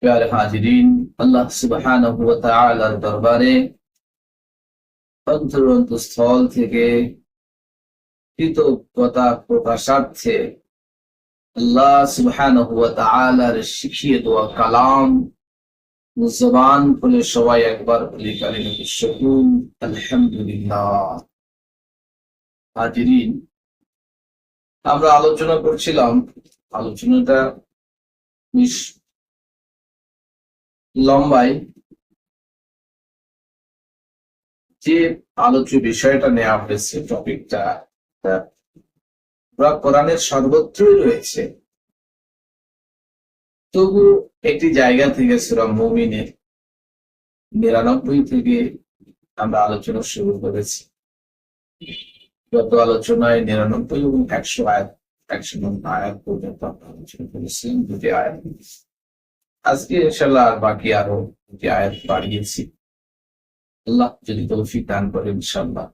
प्यारे हाजिरीन, अल्लाह सुब्हानाहु व ताआलार दरबारे অন্তরস্থল থেকে কৃতজ্ঞতা প্রকাশার্থে আল্লাহ সুবহানাহু ওয়া তাআলার শিখিয়ে দেওয়া কালাম জবান খুলে সবাই একবার বলি কালিমাতুশ শুকর আলহামদুলিল্লাহ। হাজিরিন, আমরা আলোচনা করছিলাম, আলোচনাটা বেশ লম্বাই। যে আলোচ্য বিষয়টা নেওয়া হয়েছে, টপিকটা কোরআনের সর্বত্রই রয়েছে, তবু একটি জায়গা থেকে সূরা মুমিনের ৯৯ থেকে আমরা আলোচনা শুরু করেছি। গত আলোচনায় ৯৯ এবং ১০০ আয়াত, ১০০ নম্বর আয়াত পর্যন্ত আমরা আলোচনা করেছিলাম, দুটি আয়াত। আজকে ইনশাআল্লাহ আর বাকি আরো দুটি আয়াত বাড়িয়েছি। আল্লাহ যদি তৌফিক দান করে ইনশাআল্লাহ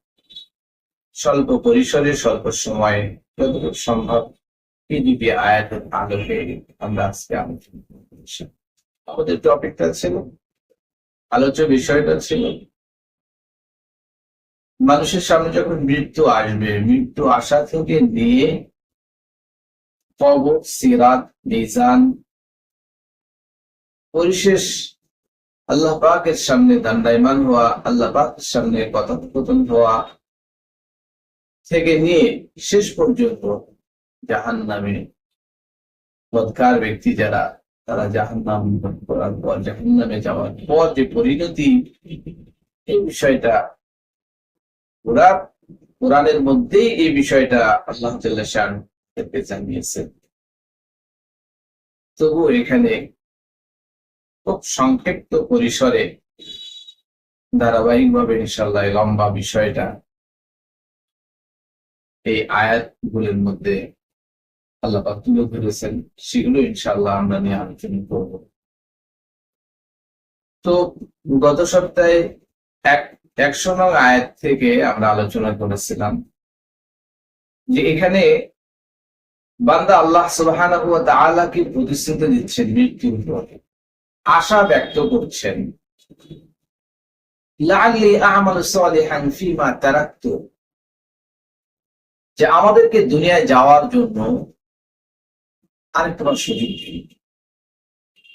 স্বল্প পরিসরে স্বল্প সময়ে যতটুকু সম্ভব এই দুটি আয়াতের আলোকে আমরা আজকে আলোচনা করব। আমাদের টপিকটা ছিল, আলোচ্য বিষয়টা ছিল, মানুষের সামনে যখন মৃত্যু আসবে, মৃত্যু আসা থেকে নিয়ে কবর, সিরাত, মিজান, পরিশেষ আল্লাহ পাকের সামনে দণ্ডায়মান হওয়া, আল্লাহ পাকের সামনে কথোপকথন হওয়া থেকে নিয়ে শেষ পর্যন্ত জাহান্নামে বদকার ব্যক্তি যারা, তারা জাহান্নাম ভোগ করার পর, জাহান্নামে যাওয়ার পর যে পরিণতি, এই বিষয়টা কোরআনের মধ্যেই এই বিষয়টা আল্লাহ জাল্লা শাআনুহু জানিয়েছেন। তবু এখানে খুব সংক্ষিপ্ত পরিসরে ধারাবাহিকভাবে ইনশাআল্লাহ লম্বা বিষয়টা এই আয়াতগুলোর মধ্যে আল্লাহ পাক তুলে ধরেছেন, সেগুলো ইনশাআল্লাহ আমরা নিয়ে আলোচনা করব। তো গত সপ্তাহে ১০০ নং আয়াত থেকে আমরা আলোচনা করেছিলাম যে এখানে বান্দা আল্লাহ সুবহানাহু ওয়া তাআলাকে প্রতিশ্রুতি দিচ্ছেন, মৃত্যুর পরে আশা ব্যক্ত করছেন, লাআল্লি আ'মালু সালিহান ফীমা তারাকতু, যে আমাদেরকে দুনিয়ায় যাওয়ার জন্য আরেকবার সুযোগ দিন,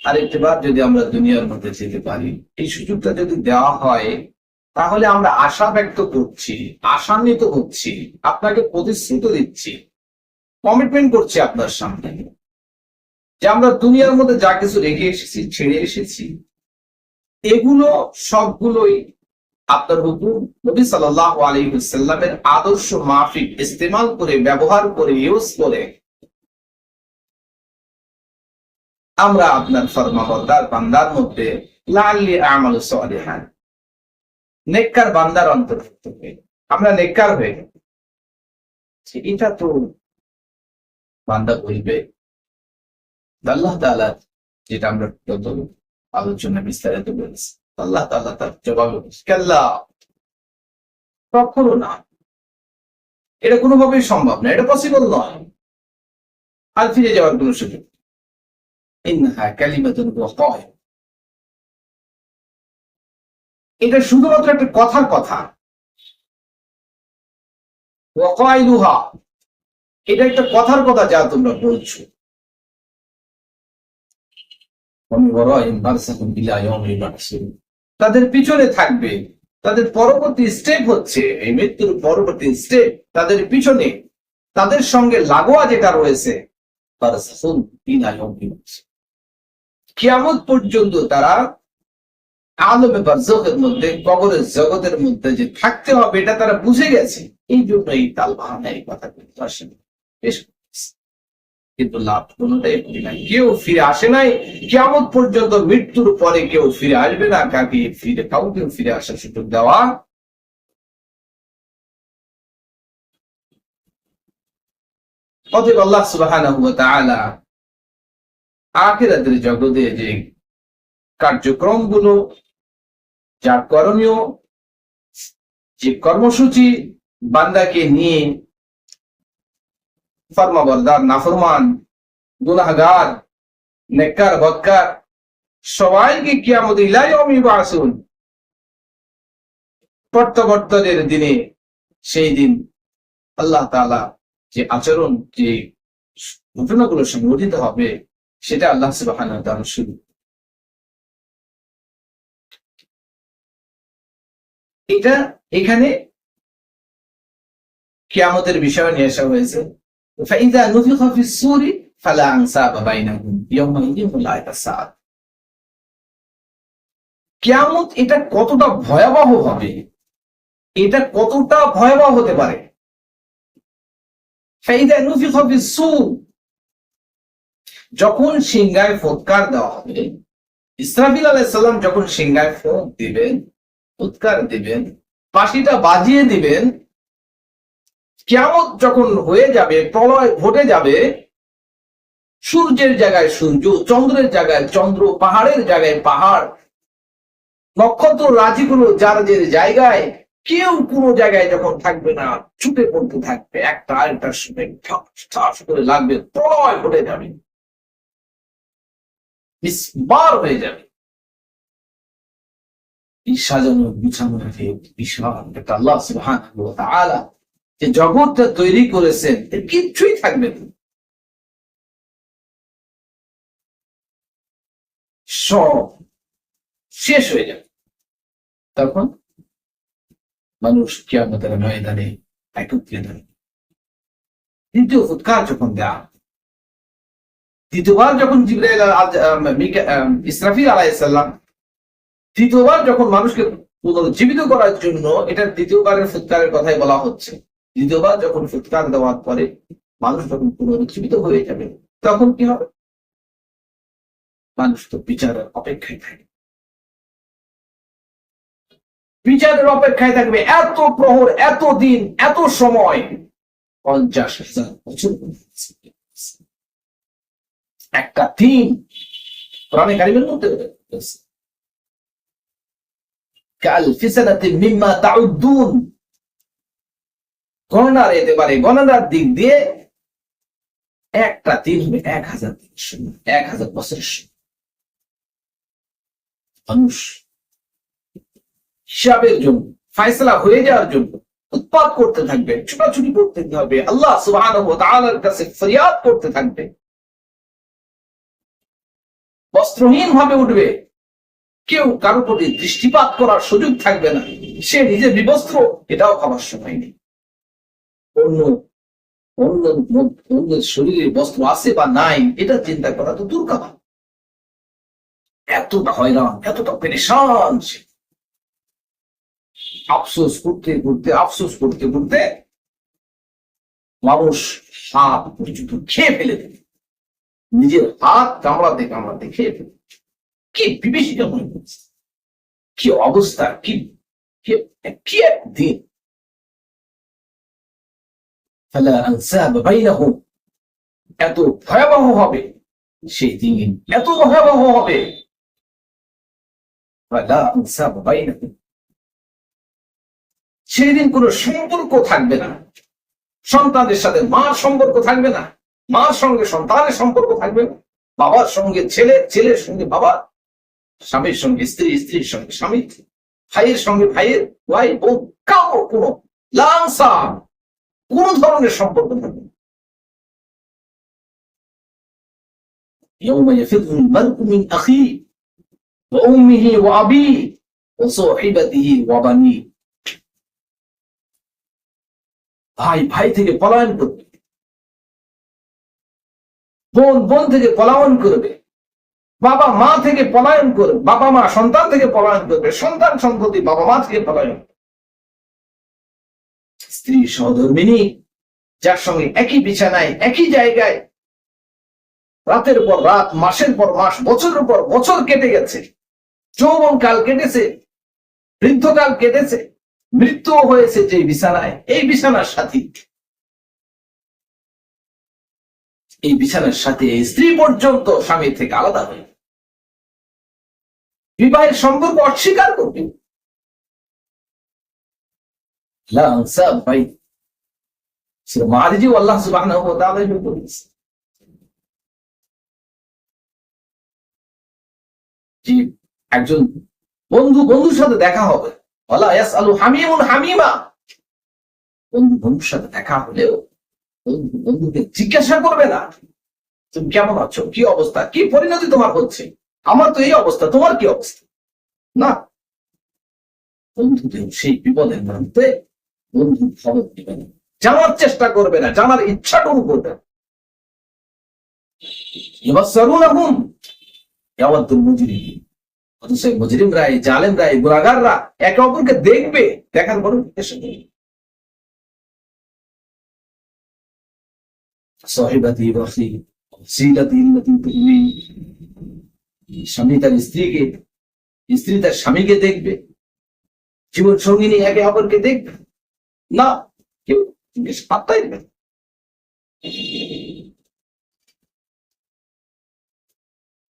আরেকবার যদি আমরা দুনিয়ার মধ্যে যেতে পারি, এই সুযোগটা যদি দেওয়া হয়, তাহলে আমরা আশা ব্যক্ত করছি, আশান্বিত হচ্ছি, আপনাকে প্রতিশ্রুতি দিচ্ছি, কমিটমেন্ট করছি আপনার সামনে যে আমরা দুনিয়ার মধ্যে যা কিছু রেখে এসেছি, ছেড়ে এসেছি, এগুলো সবগুলোই আপনার হুকুম, নবী সাল্লাল্লাহু আলাইহি ওয়াসাল্লামের আদর্শ মাফিক ইস্তেমাল করে, ব্যবহার করে, ইউজ করে আমরা আপনার ফরমাবরদার বান্দার মধ্যে লাআল্লি আ'মালু সালিহান, নেককার বান্দার অন্তর্ভুক্ত হয়ে আমরা নেককার হয়ে গেলাম। এটা তো বান্দা বলবে, আল্লাহ তাআলা যেটা আমরা গত আলোচনা বিস্তারিত বলেছি, আল্লাহ তাআলা তার জবাবে কাল্লা, কখনো না, এটা কোনোভাবেই সম্ভব না, এটা পসিবল নয়, আর ফিরে যাওয়ার কোন সুযোগ। ইন্নাহা কালিমাতুন হুয়া কায়িম, এটা শুধুমাত্র একটা কথার কথা। ওয়া কায়িলুহা, এটা একটা কথার কথা যা তোমরা বলছো। তাদের পিছনে থাকবে, তাদের পরবর্তী স্টেপ হচ্ছে এই মৃত্যুর পরবর্তী স্টেপ, তাদের পিছনে তাদের সঙ্গে লাগোয়া যেটা রয়েছে, কিয়ামত পর্যন্ত তারা আলমে বারজাখের মধ্যে, কবরের জগতের মধ্যে যে থাকতে হবে, এটা তারা বুঝে গেছে। এই জন্য এই তাল বাহানা, এই কথা কিন্তু আসেন, কিন্তু লাভ কোনটাই নাই, কেউ ফিরে আসে নাই কিয়ামত পর্যন্ত। মৃত্যুর পরে কেউ ফিরে আসবে না, কাউকে ফিরে আসার সুযোগ দেওয়া অতএব আল্লাহ সুবহানাহু ওয়া তাআলা আখিরাতের জগতে যে কার্যক্রমগুলো, যা করণীয়, যে কর্মসূচি বান্দাকে নিয়ে ফরমাবরদার, নাফরমান, গুনাহগার, নেককার, বদকার সবাইকে কিয়ামত ইলা ইয়াউমি ইউবআসুন, প্রত্যাবর্তনের দিনে, সেই দিন আল্লাহ তাআলা যে আচরণ, যে ঘটনাগুলো সংঘটিত হবে, সেটা আল্লাহ সুবহানাহু ওয়া তাআলা শুরু। এটা এখানে কিয়ামতের বিষয় নিয়ে আসা হয়েছে। ফাইযা নুফিখা ফিস সূরি ফালা আনসাবা বাইনাহুম ইয়াওমাইযিন ওয়ালা ইয়াতাসাআল। কিয়ামত এটা কতটা ভয়াবহ হবে, এটা কতটা ভয়াবহ হতে পারে। ফাইযা নুফিখা ফিস সূর, যখন সিংহায় ফুৎকার দেওয়া হবে, ইসরাফিল আলাইহিস সালাম যখন সিংহায় ফুঁক দিবেন, ফুৎকার দিবেন, বাঁশিটা বাজিয়ে দিবেন, কিয়ামত যখন হয়ে যাবে, প্রলয় ঘটে যাবে, সূর্যের জায়গায় সূর্য, চন্দ্রের জায়গায় চন্দ্র, পাহাড়ের জায়গায় পাহাড়, নক্ষত্র রাজিগুলো যার যে জায়গায়, কেউ কোনো জায়গায় যখন থাকবে না, ছুটে পড়তে থাকবে, একটা আরেকটার সঙ্গে ঠাস করে লাগবে, প্রলয় ঘটে যাবে, বিস্মার হয়ে যাবে। এই সাজানো গুছানো বিশাল একটা আল্লাহ সুবহানাহু ওয়া তাআলা যে জগৎটা তৈরি করেছেন, এর কিচ্ছুই থাকবে না, সব শেষ হয়ে যাবে। তখন মানুষ কিয়ামতের ময়দানে একত্রিত হবে। দ্বিতীয় ফুৎকার যখন দেয়া, দ্বিতীয়বার যখন জিবরাইল ইসরাফিল আলাইহিস সালাম দ্বিতীয়বার যখন মানুষকে পুনরুজ্জীবিত করার জন্য, এটা দ্বিতীয়বারের ফুৎকারের কথাই বলা হচ্ছে। দ্বিতীয়বার যখন ফুৎকার দেওয়ার পরে মানুষ যখন পুনরুজ্জীবিত হয়ে যাবে, তখন কি হবে? মানুষ তো বিচারের অপেক্ষায় থাকে, বিচারের অপেক্ষায় থাকবে এত প্রহর, এত দিন, এত সময়, 50,000 বছর একটা দিন। কোরআনে কারিমের মধ্যে কালফি সানাতিন মিম্মা তাউদ্দুন, গণনার একেবারে গণনার দিক দিয়ে একটা দিন হবে 1000 দিনের সময়, 1000 বছরের সময়। মানুষ হিসাবের জন্য, ফায়সালা হয়ে যাওয়ার জন্য উৎপাত করতে থাকবে, ছুটাছুটি করতে হবে, আল্লাহ সুবহানাহু ওয়া তাআলার কাছে ফরিয়াদ করতে থাকবে, বস্ত্রহীন ভাবে উঠবে, কেউ কারোর প্রতি দৃষ্টিপাত করার সুযোগ থাকবে না, সে নিজে বিবস্ত্র, এটাও ভাবার সময় নেই। অন্য অন্য অন্যের শরীরে বস্ত্র আছে বা নাই, এটা চিন্তা করা তো দূর কথা। এতটা হয়রান, এতটা পেরেশান, আফসোস করতে করতে, আফসোস করতে করতে মানুষ হাত পর্যন্ত খেয়ে ফেলে দেবে, নিজের হাত কামড়াতে কামড়াতে খেয়ে ফেলে। কি বিভীষিকা মনে করছে, কি অবস্থা, কি কি একদিন। এত ভয়াবহ হবে সেই দিন, এত ভয়াবহ হবে। সেই দিন কোনো সম্পর্ক থাকবে না, সন্তানের সাথে মার সম্পর্ক থাকবে না, মার সঙ্গে সন্তানের সম্পর্ক থাকবে না, বাবার সঙ্গে ছেলে, ছেলের সঙ্গে বাবা, স্বামীর সঙ্গে স্ত্রী, স্ত্রীর সঙ্গে স্বামী, ভাইয়ের সঙ্গে ভাইয়ের ভাই বোন, কারো কোনো লাংসা, কোন ধরনের সম্পর্ক থাকবে না। يوم يفر المرء من أخيه وأمه وأبيه وصاحبته وبنيه। ভাই ভাই থেকে পলায়ন করবে, বোন বোন থেকে পলায়ন করবে, বাবা মা থেকে পলায়ন করবে, বাবা মা সন্তান থেকে পলায়ন করবে, সন্তান সন্ততি বাবা মা থেকে পলায়ন, স্ত্রী সহধর্মিনী, যার সঙ্গে একই বিছানায়, একই জায়গায় রাতের পর রাত, মাসের পর মাস, বছরের পর বছর কেটে গেছে, যৌবনকাল কেটেছে, বৃদ্ধকাল কেটেছে, মৃত্যু হয়েছে যে বিছানায়, এই বিছানার সাথী, এই বিছানার সাথে স্ত্রী পর্যন্ত স্বামীর থেকে আলাদা হয়ে বিবাহের সম্পর্ক অস্বীকার করবে। আল্লাহ সুবহানাহু ওয়া তাআলা বলেছেন, যে একজন বন্ধুর সাথে দেখা হবে, ওয়ালা ইয়াসআলু হামিমুন হামিমা, বন্ধুর সাথে দেখা হলেও বন্ধুকে জিজ্ঞাসা করবে না তুমি কেমন আছো, কি অবস্থা, কি পরিণতি তোমার হচ্ছে, আমার তো এই অবস্থা, তোমার কি অবস্থা। না, বন্ধুদের সেই বিপদের মধ্যে বন্ধু খবর দিবে না, জানার চেষ্টা করবে না, জানার ইচ্ছাটুকু করবে না। অথচ মুজরিমরা, জালেমরা, গুনাহগাররা একে অপরকে দেখবে, দেখার পর স্বামী তার স্ত্রীকে, স্ত্রী তার স্বামীকে দেখবে, জীবন সঙ্গিনী একে অপরকে দেখবে না, কেউ পাত্তাই দেবে।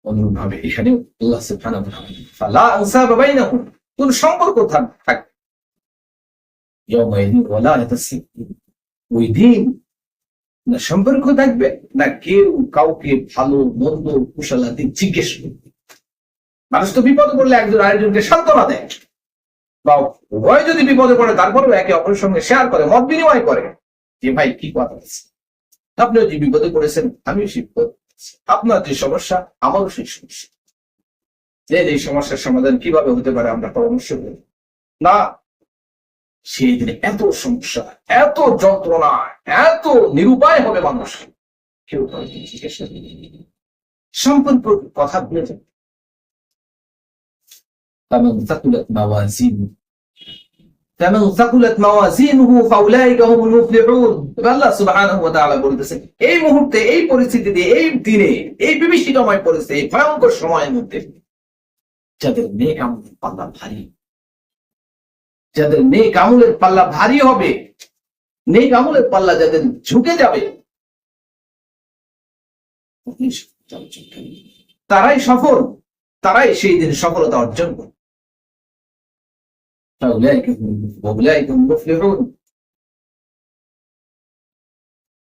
অনুরূপভাবে এখানে আল্লাহ সুবহানাহু ওয়া তাআলা ফালা আনসাবা বাইনাহুম, কোন সম্পর্ক থাকবে ইয়াউমাইযিন ওয়ালা ইয়াতাসাল্লাম, ওই দিন না সম্পর্ক থাকবে, না কেউ কাউকে ভালো মন্দ কুশলাদি জিজ্ঞেস করবে। মানুষ তো বিপদে পড়লে একজন আরেকজনকে সান্ত্বনা দেয়, বা উভয় যদি বিপদে পড়ে তারপরেও একে অপরের সঙ্গে শেয়ার করে, মত বিনিময় করে যে ভাই কি কথা আছে, আপনিও যে বিপদে পড়েছেন আমিও সেই বিপদ, আপনার যে সমস্যা আমারও সেই সমস্যা, এই সমস্যার সমাধান কিভাবে হতে পারে আমরা পরামর্শ করি না। সেই দিনে এত সমস্যা, এত যন্ত্রণা, এত নিরুপায় হবে মানুষ, কেউ সম্পর্ক কথা ভুলে যাবে। فمن ثقلت موازينه فاولئك هم المفلحون। আল্লাহ সুবহানাহু ওয়া তাআলা বলতেছেন এই মুহূর্তে, এই পরিস্থিতিতে, এই দিনে, এই বিভীষিকাময় পরিস্থিতি, এই ভয়ঙ্কর সময়ের মধ্যে যাদের নেক আমলের পাল্লা ভারী, যাদের নেক আমলের পাল্লা ভারী হবে, নেক আমলের পাল্লা যাদের ঝুঁকে যাবে, তারাই সফল, তারাই সেই দিন সফলতা অর্জন করবে।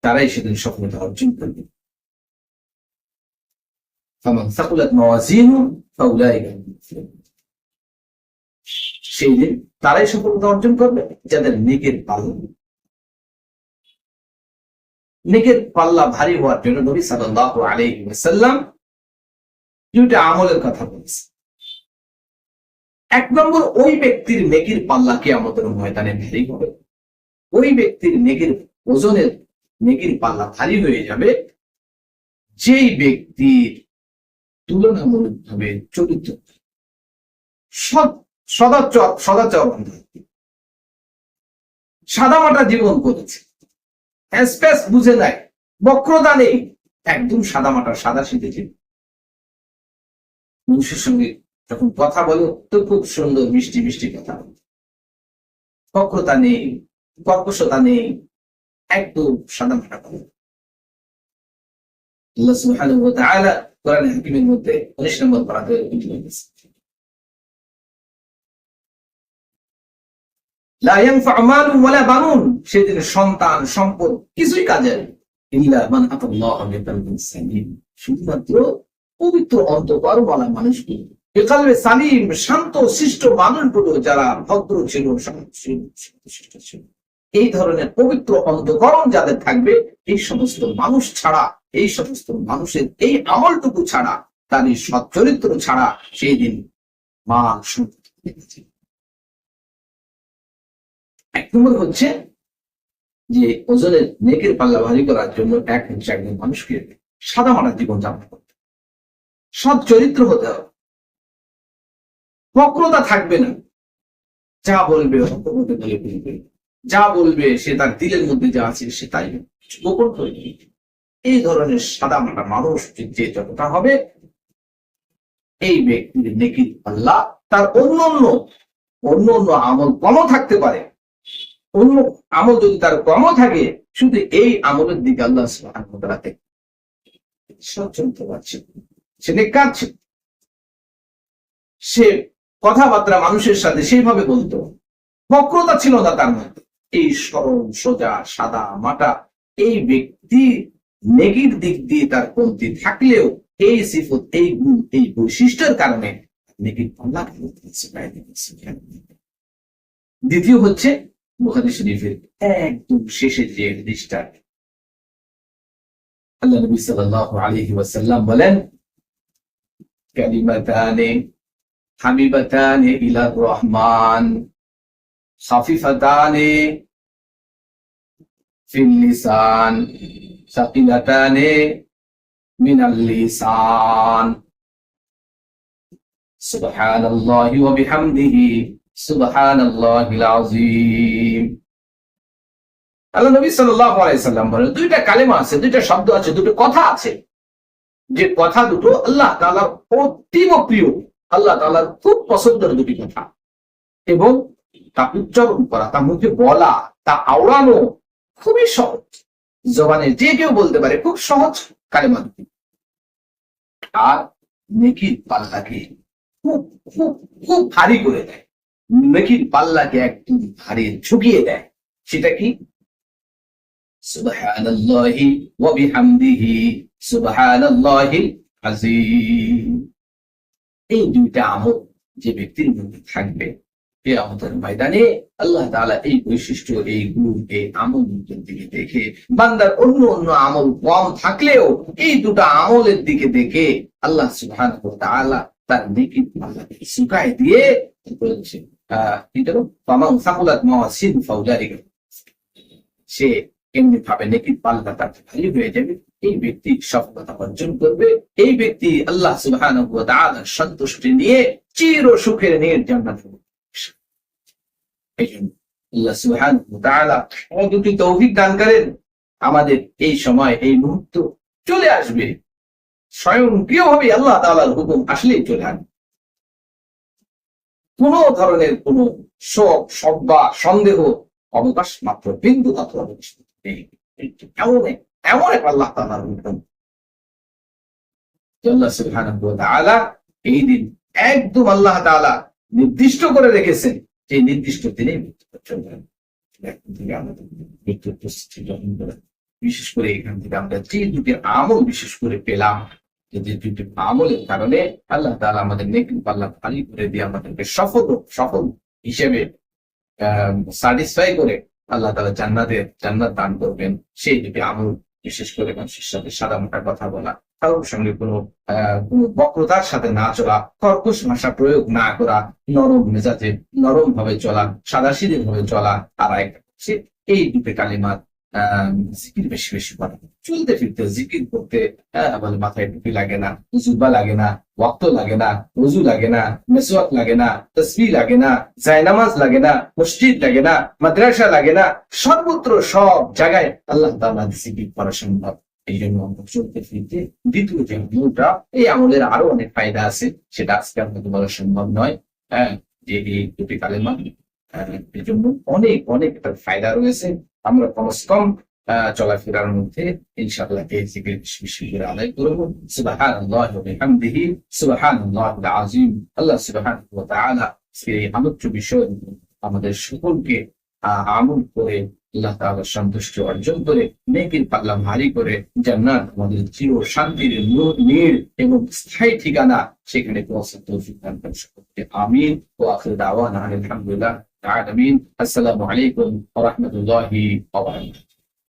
তারাই সেদিন সফলতা অর্জন করবে। সেই দিন তারাই সফলতা অর্জন করবে যাদের নেকের পাল্লা, নেকের পাল্লা ভারী হওয়ার জন্য নবী সাল্লাল্লাহু আলাইহি ওয়াসাল্লাম দুইটা আমলের কথা বলেছে। এক নম্বর, ওই ব্যক্তির নেকির পাল্লা কিয়ামতের ময়দানে ভারী হবে, ওই ব্যক্তির নেকির ওজনের, নেকির পাল্লা ভারী হয়ে যাবে যেই ব্যক্তির তুলনামূলকভাবে চরিত্র সদাচর, সাদামাটা জীবন করেছে, স্পেস বুঝে নাই, বক্রতা নেই, একদম সাদামাটা, সাদা সিধে, মানুষের সঙ্গে যখন কথা বলে তো খুব সুন্দর মিষ্টি মিষ্টি কথা, বক্রতা নেই, কর্কশতা নেই, একদম সাদামাটা কথা। আল্লাহ সুবহানাহু ওয়া তাআলা কোরআন হাকিমের মধ্যে 19 নম্বর পারাতে বলেছেন, লা ইয়ানফা'ু মালুন ওয়ালা বানুন, সেদিন সন্তান সম্পদ কিছুই কাজে আসবে না, ইল্লা মান আতাল্লাহু বিকলবিন সালিম, শুধুমাত্র পবিত্র অন্তরওয়ালা মানুষগুলো, বিকলবে সালিম, শান্ত শিষ্ট মানুষগুলো, যারা ভদ্র ছিল, শিষ্ট ছিল, এই ধরনের পবিত্র অন্তঃকরণ যাদের থাকবে, এই সমস্ত মানুষ ছাড়া, এই সমস্ত মানুষের এই আমলটুকু ছাড়া, তার এই সৎ চরিত্র ছাড়া সেই দিন মান সম্পত্তি। এক নম্বর হচ্ছে যে ওজনের নেকের পাল্লা ভারী করার জন্য একজন মানুষকে সাদামাটা জীবন যাপন করতে, সৎ চরিত্র হতে হবে, বক্রতা থাকবে না, যা বলবে যা বলবে সে তার দিলের মধ্যে যা আছে সে তাই গোপন করবে। এই ধরনের সাদামাটা মানুষ যে যতটা হবে, এই ব্যক্তির নেকির পাল্লা, তার অন্য অন্য আমল কমও থাকতে পারে, অন্য আমল যদি তার কমও থাকে, শুধু এই আমলের দিকে আল্লাহ সুবহানাহু ওয়া তাআলা সচেতন পাচ্ছে, সে নেককার ছিল, সে কথাবার্তা মানুষের সাথে সেইভাবে বলতো, বক্রতা ছিল না তার মধ্যে, এই সরল সোজা সাদা মাটা এই ব্যক্তি নেকির দিক দিয়ে তার কমতি থাকলেও এই সিফত, এই গুণ, এই বৈশিষ্ট্যের কারণে নেকির পাল্লা দ্বিতীয় হচ্ছে বুখারী শরীফের একদম শেষের যে হাদিসটা, আল্লাহ নবী সাল্লাল্লাহু আলাইহি ওয়াসাল্লাম বলেন, কালিমাতানি হাবিবাতানি ইলার রহমান খাফিফাতানি ফিল লিসান সাকিলাতানি মিনাল লিসান সুবহানাল্লাহি ওয়া বিহামদিহি সুবহানাল্লাহিল আযীম। আল্লাহ নবী সাল্লাল্লাহু আলাইহি সাল্লাম বলেন, দুইটা কালেমা আছে, দুইটা শব্দ আছে, দুটো কথা আছে, যে কথা দুটো আল্লাহ তাআলার অতীব প্রিয়, আল্লাহ তাআলার খুব পছন্দের দুটি কথা, এবং তা উচ্চারণ করা, তা মুখে বলা, তা আওড়ানো খুবই সহজ, জবানে যে কেউ বলতে পারে, খুব সহজ কালেমা দুটি। আর নেকির পাল্লাকে খুব খুব খুব ভারী করে দেয়, নেকির পাল্লাকে একদম ভারী ঝুঁকিয়ে দেয়। সেটা কি? সুবহানাল্লাহি ওয়া বিহামদিহি সুবহানাল্লাহিল আযীম। এই দুইটা আমল যে ব্যক্তির মধ্যে থাকবে, কিয়ামতের ময়দানে আল্লাহ তাআলা এই বৈশিষ্ট্য, এই গুণ, এই আমলের দিকে দেখে, বান্দার অন্য অন্য আমল কম থাকলেও এই দুটো আমলের দিকে দেখে আল্লাহ সুবহানাহু ওয়া তাআলা তার নেকির পাল্লাকে শুকায় দিয়ে বলছে, ফামান সাকুলাত মাওয়াজিনহু ফাউলাইকা, সে এমনি ভাবে নেকির পাল্লা তার ভারী হয়ে যাবে, এই ব্যক্তি সফলতা অর্জন করবে, এই ব্যক্তি আল্লাহ সুবহানাহু ওয়া তাআলার সন্তুষ্টি নিয়ে চির সুখের জান্নাতে। এই জন্য আল্লাহ সুবহানাহু ওয়া তাআলা দুটি তৌফিক দান করেন, আমাদের এই সময়, এই মুহূর্ত চলে আসবে, স্বয়ংক্রিয়ভাবে আল্লাহ তাআলার হুকুম আসলেই চলে আসবে। কোন ধরনের কোন শোক, সব্বা, সন্দেহ অবকাশ মাত্র বিন্দু মাত্র অবকাশ নেই। এমন এক আল্লাহ তাআলার হুকুম, আল্লাহ সুবহানাহু ওয়া তাআলা এই দিন একদম আল্লাহ তাআলা নির্দিষ্ট করে রেখেছেন, যে নির্দিষ্ট দিনে মৃত্যুর প্রস্তুতি গ্রহণ করে। বিশেষ করে এখান থেকে আমরা যে দুটি আমল বিশেষ করে পেলাম, যে দুটি আমলের কারণে আল্লাহ তাআলা আমাদের নেকির পাল্লা ভারী করে দিয়ে আমাদেরকে সফল হিসেবে স্যাটিসফাই করে আল্লাহ তাআলা জান্নাত দান করবেন। সেই দুটি আমল, বিশেষ করে মানুষের সাথে সাদামাটা কথা বলা, কারোর সঙ্গে কোনো বক্রতার সাথে না চলা, কর্কশ ভাষা প্রয়োগ না করা, নরম মেজাজে নরম ভাবে চলা, সাদাসিধে ভাবে চলা, আর একটা হচ্ছে এই দুটো কালিমাত জিকির বেশি বেশি করা, চলতে ফিরতে জিকির করতে আমাদের মাথায় টুপি লাগে না, জুব্বা লাগে না, ওয়াক্ত লাগে না, ওযু লাগে না, মিসওয়াক লাগে না, তাসবিহ লাগে না, জায়নামাজ লাগে না, মসজিদ লাগে না, মাদ্রাসা লাগে না, সর্বত্র সব জায়গায় আল্লাহ তাআলা জিকির করা সম্ভব। এই জন্য আমরা চলতে ফিরতে দ্বিতীয় যে আমলটা, এই আমলের আরো অনেক ফায়দা আছে, সেটা আজকে আপনাকে বলা সম্ভব নয়। যে এই দুটি কালেমা, এই জন্য অনেক অনেক ফায়দা রয়েছে। আমরা কমসে কম চলাফেরার মধ্যে ইনশাআল্লাহ এই জিকির বেশি করে আদায় করব। সুবহানাল্লাহি ওয়া বিহামদিহি সুবহানাল্লাহিল আযীম। আল্লাহ সুবহানাহু ওয়া তাআলা এই আলোচ্য বিষয় আমাদের সকলকে আমল করে আল্লাহ তাআলার সন্তুষ্টি অর্জন করে নেকির পাল্লা ভারী করে জান্নাত, আমাদের চির শান্তির নীড় এবং স্থায়ী ঠিকানা, সেখানে পৌঁছার তৌফিক দান করেন সকলকে। আমিন। ওয়া আখিরু দাওয়ানা আলহামদুলিল্লাহ। আসসালামু আলাইকুম ওয়া রাহমাতুল্লাহি ওয়া বারাকাতুহু।